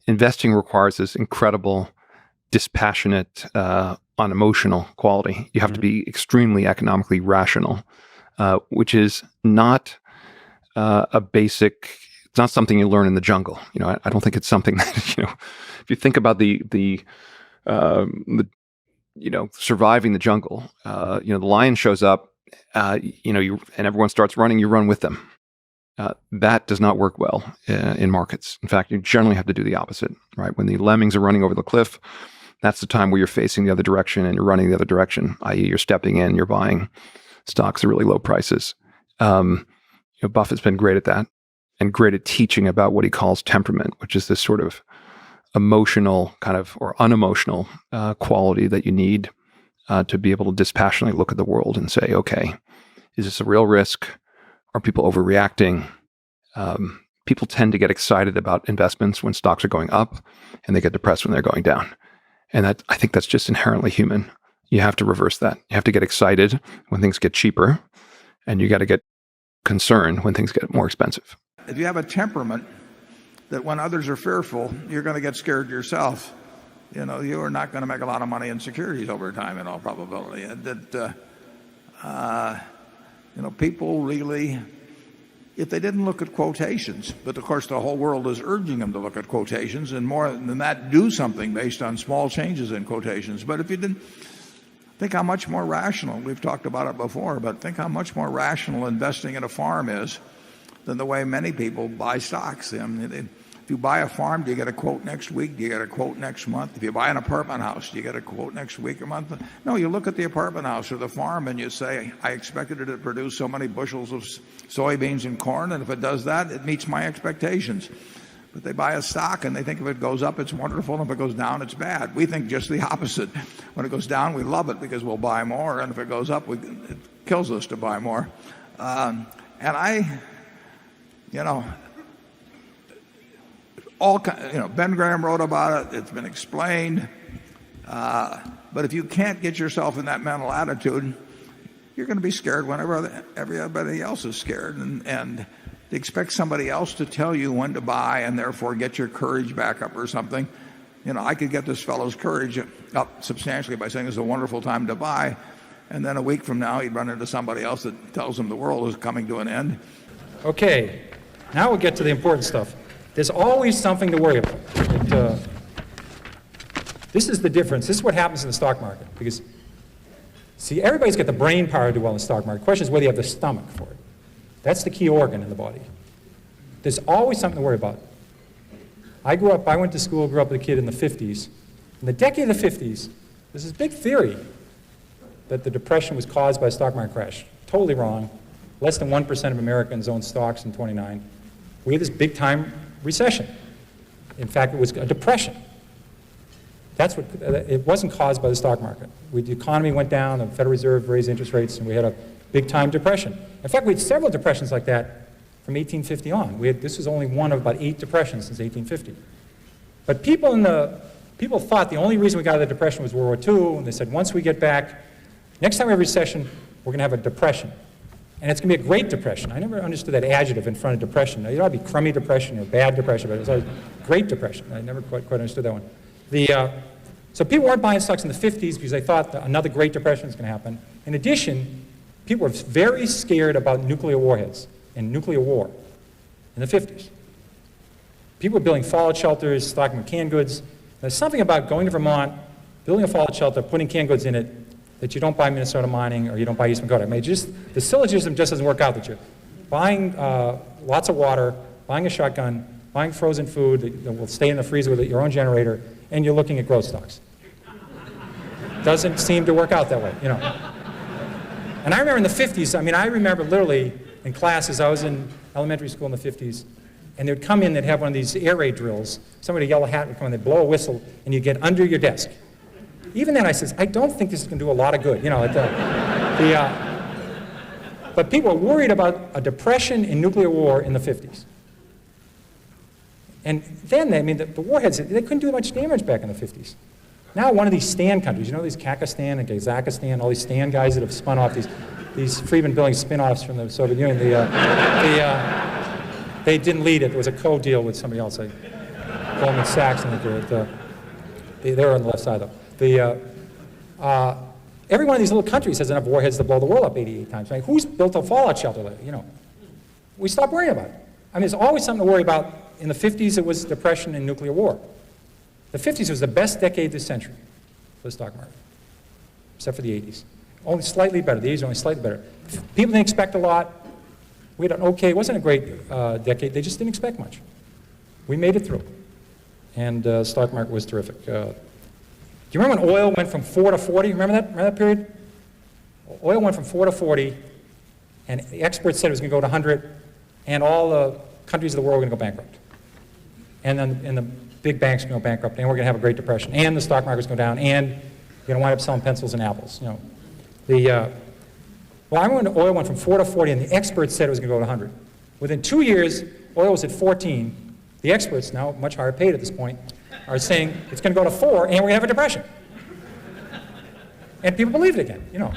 investing requires this incredible, dispassionate, unemotional quality. You have to be extremely economically rational, which is not a basic. It's not something you learn in the jungle. I don't think it's something that if you think about the surviving the jungle. The lion shows up. And everyone starts running. You run with them. That does not work well in markets. In fact, you generally have to do the opposite, right? When the lemmings are running over the cliff, that's the time where you're facing the other direction and you're running the other direction, i.e. you're stepping in, you're buying stocks at really low prices. Buffett's been great at that and great at teaching about what he calls temperament, which is this sort of emotional or unemotional quality that you need to be able to dispassionately look at the world and say, okay, is this a real risk? Are people overreacting? People tend to get excited about investments when stocks are going up, and they get depressed when they're going down. And I think that's just inherently human. You have to reverse that. You have to get excited when things get cheaper, and you got to get concerned when things get more expensive. If you have a temperament that when others are fearful, you're going to get scared yourself. You are not going to make a lot of money in securities over time in all probability. People really, if they didn't look at quotations, but of course the whole world is urging them to look at quotations, and more than that, do something based on small changes in quotations. But if you didn't, think how much more rational, we've talked about it before, but think how much more rational investing in a farm is than the way many people buy stocks. If you buy a farm, do you get a quote next week? Do you get a quote next month? If you buy an apartment house, do you get a quote next week or month? No, you look at the apartment house or the farm and you say, I expected it to produce so many bushels of soybeans and corn, and if it does that, it meets my expectations. But they buy a stock and they think if it goes up, it's wonderful, and if it goes down, it's bad. We think just the opposite. When it goes down, we love it because we'll buy more, and if it goes up, it kills us to buy more. Ben Graham wrote about it. It's been explained. But if you can't get yourself in that mental attitude, you're going to be scared whenever everybody else is scared. And to expect somebody else to tell you when to buy and therefore get your courage back up or something. I could get this fellow's courage up substantially by saying it's a wonderful time to buy. And then a week from now, he'd run into somebody else that tells him the world is coming to an end. Okay, now we'll get to the important stuff. There's always something to worry about. This is the difference. This is what happens in the stock market. Because, see, everybody's got the brain power to do well in the stock market. The question is whether you have the stomach for it. That's the key organ in the body. There's always something to worry about. I went to school, grew up with a kid in the 50s. In the decade of the 50s, there's this big theory that the Depression was caused by a stock market crash. Totally wrong. Less than 1% of Americans owned stocks in 29. We had this big-time recession. In fact, it was a depression. It wasn't caused by the stock market. The economy went down, the Federal Reserve raised interest rates, and we had a big-time depression. In fact, we had several depressions like that from 1850 on. This was only one of about 8 depressions since 1850. But people thought the only reason we got out of the depression was World War II, and they said once we get back, next time we have a recession, we're going to have a depression. And it's going to be a great depression. I never understood that adjective in front of depression. It ought to be crummy depression or bad depression, but it was always great depression. I never quite understood that one. So people weren't buying stocks in the 50s because they thought that another great depression was going to happen. In addition, people were very scared about nuclear warheads and nuclear war in the 50s. People were building fallout shelters, stocking canned goods. There's something about going to Vermont, building a fallout shelter, putting canned goods in it, that you don't buy Minnesota Mining or you don't buy Eastman Kodak. The syllogism just doesn't work out that you're buying lots of water, buying a shotgun, buying frozen food that will stay in the freezer with your own generator, and you're looking at growth stocks. Doesn't seem to work out that way, And I remember in the 50s, I remember literally in classes, I was in elementary school in the 50s, and they'd come in, they'd have one of these air raid drills. Somebody with a yellow hat would come in, they'd blow a whistle, and you'd get under your desk. Even then I says, I don't think this is going to do a lot of good. But people were worried about a depression in nuclear war in the 50s. And then, the warheads, they couldn't do much damage back in the 50s. Now one of these Stan countries, these Kakistan and Kazakhstan, all these Stan guys that have spun off these Friedman building spin-offs from the Soviet Union, they didn't lead it. There was a co-deal with somebody else. Goldman Sachs, and they're on the left side, though. Every one of these little countries has enough warheads to blow the world up 88 times. I mean, who's built a fallout shelter lately? You know, we stopped worrying about it. I mean, there's always something to worry about. In the 50s, it was depression and nuclear war. The 50s was the best decade this century for the stock market, except for the 80s. Only slightly better. The 80s are only slightly better. People didn't expect a lot. We had an okay, it wasn't a great decade. They just didn't expect much. We made it through. And the stock market was terrific. Do you remember when oil went from 4 to 40? Remember that period? Oil went from 4 to 40, and the experts said it was going to go to 100, and all the countries of the world were going to go bankrupt. And then the big banks are going to go bankrupt, and we're going to have a Great Depression, and the stock market's going to go down, and you're going to wind up selling pencils and apples. You know, well, I remember when oil went from 4 to 40, and the experts said it was going to go to 100. Within 2 years, oil was at 14. The experts, now much higher paid at this point, are saying it's going to go to 4, and we're going to have a depression. And people believed it again. You know,